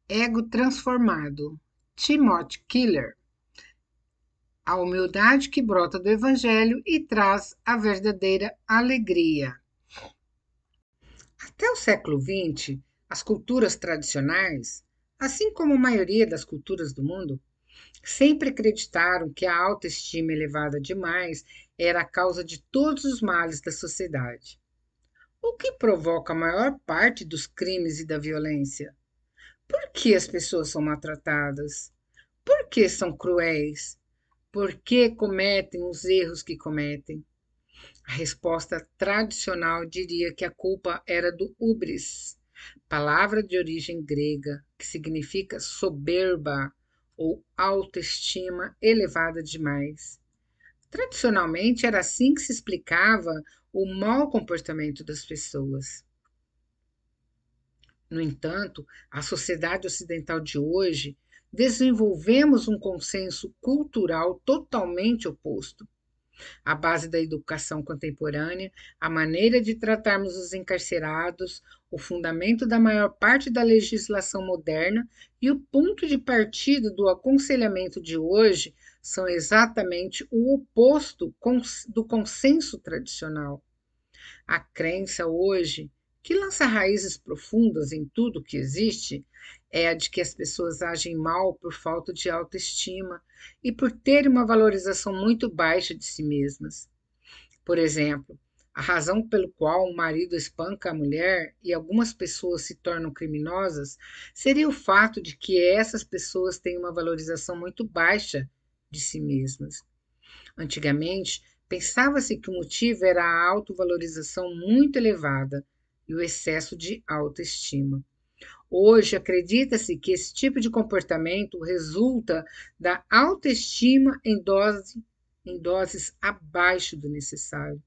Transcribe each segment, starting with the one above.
Ego transformado. Timothy Keller. A humildade que brota do Evangelho e traz a verdadeira alegria. Até o século XX, as culturas tradicionais, assim como a maioria das culturas do mundo, sempre acreditaram que a autoestima elevada demais era a causa de todos os males da sociedade. O que provoca a maior parte dos crimes e da violência? Por que as pessoas são maltratadas? Por que são cruéis? Por que cometem os erros que cometem? A resposta tradicional diria que a culpa era do hubris, palavra de origem grega que significa soberba ou autoestima elevada demais. Tradicionalmente era assim que se explicava o mau comportamento das pessoas. No entanto, a sociedade ocidental de hoje desenvolvemos um consenso cultural totalmente oposto. A base da educação contemporânea, a maneira de tratarmos os encarcerados, o fundamento da maior parte da legislação moderna e o ponto de partida do aconselhamento de hoje são exatamente o oposto do consenso tradicional. A crença hoje, que lança raízes profundas em tudo que existe, é a de que as pessoas agem mal por falta de autoestima e por terem uma valorização muito baixa de si mesmas. Por exemplo, a razão pelo qual o marido espanca a mulher e algumas pessoas se tornam criminosas seria o fato de que essas pessoas têm uma valorização muito baixa de si mesmas. Antigamente, pensava-se que o motivo era a autovalorização muito elevada e o excesso de autoestima. Hoje, acredita-se que esse tipo de comportamento resulta da autoestima em doses abaixo do necessário.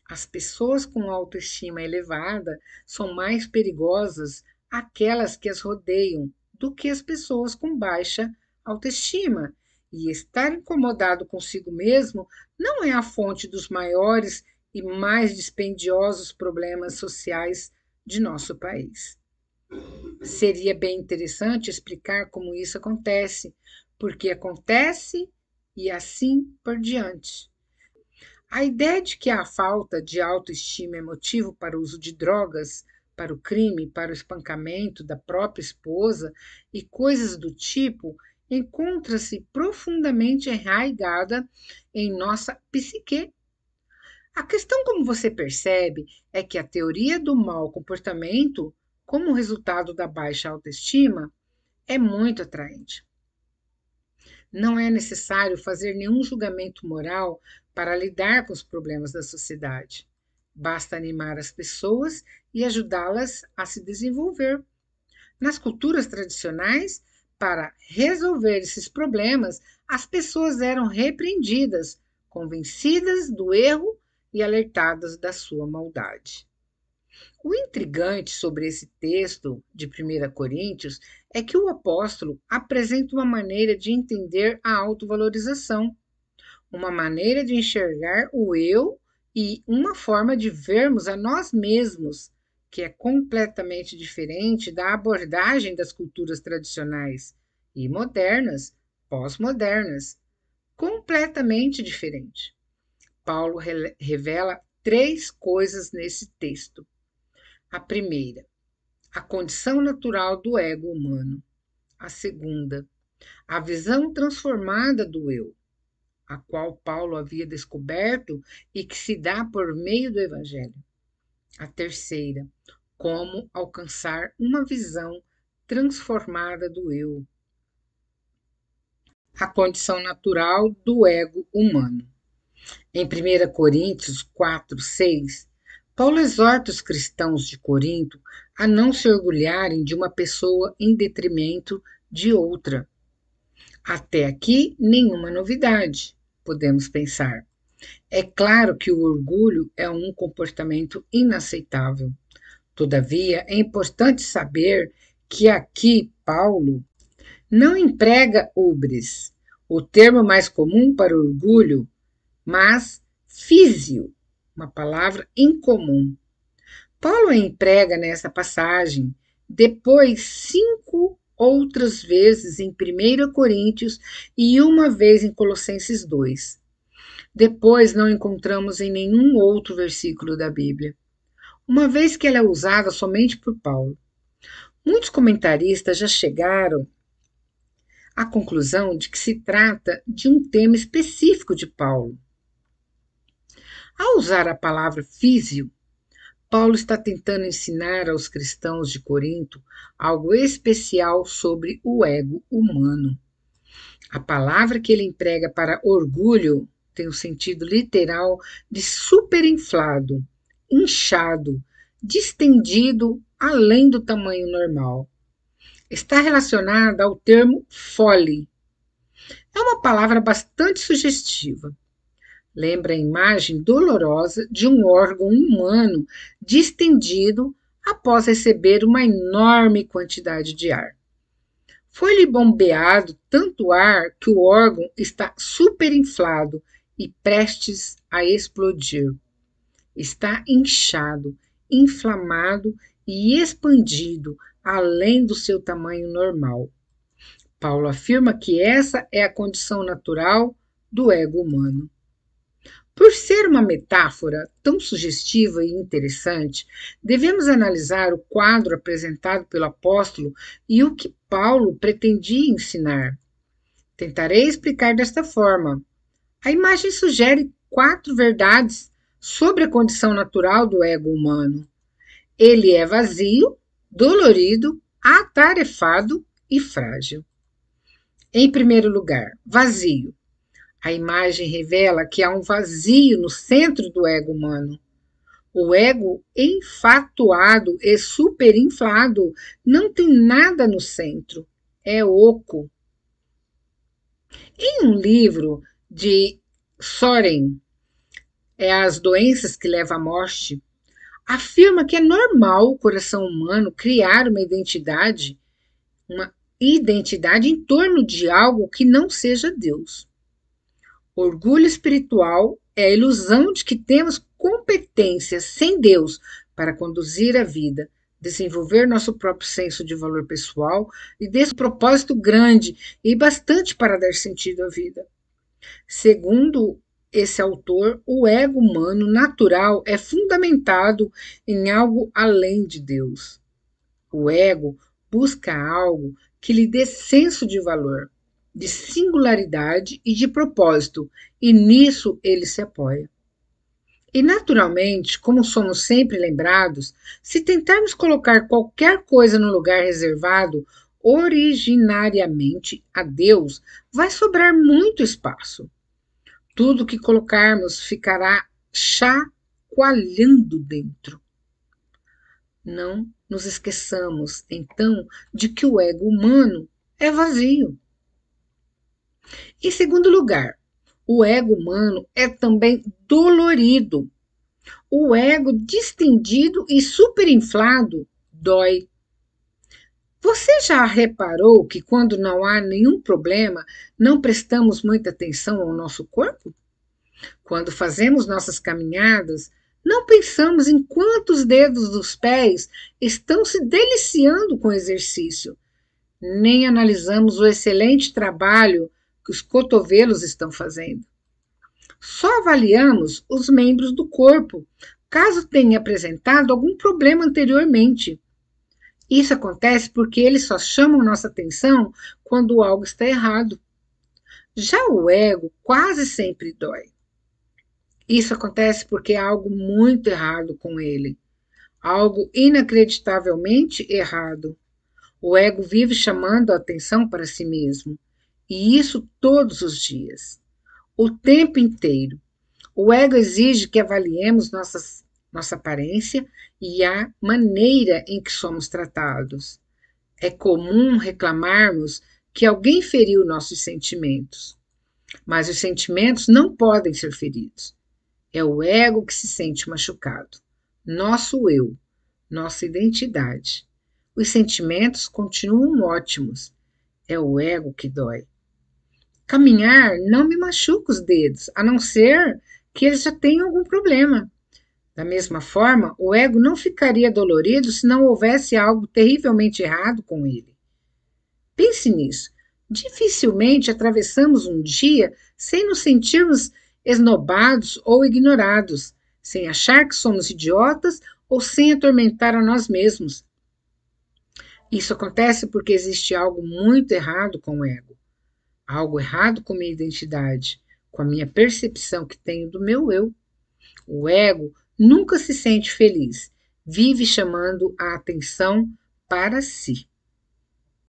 As pessoas com autoestima elevada são mais perigosas aquelas que as rodeiam do que as pessoas com baixa autoestima. E estar incomodado consigo mesmo não é a fonte dos maiores e mais dispendiosos problemas sociais de nosso país. Seria bem interessante explicar como isso acontece, porque acontece e assim por diante. A ideia de que a falta de autoestima é motivo para o uso de drogas, para o crime, para o espancamento da própria esposa e coisas do tipo encontra-se profundamente enraizada em nossa psique. A questão, como você percebe, é que a teoria do mau comportamento, como resultado da baixa autoestima, é muito atraente. Não é necessário fazer nenhum julgamento moral para lidar com os problemas da sociedade. Basta animar as pessoas e ajudá-las a se desenvolver. Nas culturas tradicionais, para resolver esses problemas, as pessoas eram repreendidas, convencidas do erro e alertadas da sua maldade. O intrigante sobre esse texto de 1 Coríntios é que o apóstolo apresenta uma maneira de entender a autovalorização, uma maneira de enxergar o eu e uma forma de vermos a nós mesmos, que é completamente diferente da abordagem das culturas tradicionais e modernas, pós-modernas, completamente diferente. Paulo revela três coisas nesse texto. A primeira, a condição natural do ego humano. A segunda, a visão transformada do eu, a qual Paulo havia descoberto e que se dá por meio do Evangelho. A terceira, como alcançar uma visão transformada do eu, a condição natural do ego humano. Em 1 Coríntios 4:6, Paulo exorta os cristãos de Corinto a não se orgulharem de uma pessoa em detrimento de outra. Até aqui, nenhuma novidade, podemos pensar. É claro que o orgulho é um comportamento inaceitável. Todavia, é importante saber que aqui Paulo não emprega ubris, o termo mais comum para orgulho, mas físio, uma palavra incomum. Paulo emprega nessa passagem depois 5 outras vezes em 1 Coríntios e uma vez em Colossenses 2. Depois não encontramos em nenhum outro versículo da Bíblia, uma vez que ela é usada somente por Paulo. Muitos comentaristas já chegaram à conclusão de que se trata de um tema específico de Paulo. Ao usar a palavra físio, Paulo está tentando ensinar aos cristãos de Corinto algo especial sobre o ego humano. A palavra que ele emprega para orgulho tem o sentido literal de superinflado, inchado, distendido além do tamanho normal. Está relacionada ao termo fole. É uma palavra bastante sugestiva. Lembra a imagem dolorosa de um órgão humano distendido após receber uma enorme quantidade de ar. Foi-lhe bombeado tanto ar que o órgão está superinflado e prestes a explodir. Está inchado, inflamado e expandido além do seu tamanho normal. Paulo afirma que essa é a condição natural do ego humano. Por ser uma metáfora tão sugestiva e interessante, devemos analisar o quadro apresentado pelo apóstolo e o que Paulo pretendia ensinar. Tentarei explicar desta forma. A imagem sugere 4 verdades sobre a condição natural do ego humano. Ele é vazio, dolorido, atarefado e frágil. Em primeiro lugar, vazio. A imagem revela que há um vazio no centro do ego humano. O ego enfatuado e superinflado não tem nada no centro, é oco. Em um livro de Soren, As Doenças que Levam à Morte, afirma que é normal o coração humano criar uma identidade em torno de algo que não seja Deus. Orgulho espiritual é a ilusão de que temos competências sem Deus para conduzir a vida, desenvolver nosso próprio senso de valor pessoal e desse propósito grande e bastante para dar sentido à vida. Segundo esse autor, o ego humano natural é fundamentado em algo além de Deus. O ego busca algo que lhe dê senso de valor, de singularidade e de propósito, e nisso ele se apoia. E naturalmente, como somos sempre lembrados, se tentarmos colocar qualquer coisa no lugar reservado originariamente a Deus, vai sobrar muito espaço. Tudo que colocarmos ficará chacoalhando dentro. Não nos esqueçamos, então, de que o ego humano é vazio. Em segundo lugar, o ego humano é também dolorido. O ego distendido e superinflado dói. Você já reparou que quando não há nenhum problema, não prestamos muita atenção ao nosso corpo? Quando fazemos nossas caminhadas, não pensamos em quantos dedos dos pés estão se deliciando com o exercício, nem analisamos o excelente trabalho que os cotovelos estão fazendo. Só avaliamos os membros do corpo, caso tenha apresentado algum problema anteriormente. Isso acontece porque eles só chamam nossa atenção quando algo está errado. Já o ego quase sempre dói. Isso acontece porque há algo muito errado com ele, algo inacreditavelmente errado. O ego vive chamando a atenção para si mesmo, e isso todos os dias, o tempo inteiro. O ego exige que avaliemos nossa aparência e a maneira em que somos tratados. É comum reclamarmos que alguém feriu nossos sentimentos, mas os sentimentos não podem ser feridos. É o ego que se sente machucado, nosso eu, nossa identidade. Os sentimentos continuam ótimos, é o ego que dói. Caminhar não me machuca os dedos, a não ser que eles já tenham algum problema. Da mesma forma, o ego não ficaria dolorido se não houvesse algo terrivelmente errado com ele. Pense nisso. Dificilmente atravessamos um dia sem nos sentirmos esnobados ou ignorados, sem achar que somos idiotas ou sem atormentar a nós mesmos. Isso acontece porque existe algo muito errado com o ego, algo errado com minha identidade, com a minha percepção que tenho do meu eu. O ego nunca se sente feliz, vive chamando a atenção para si.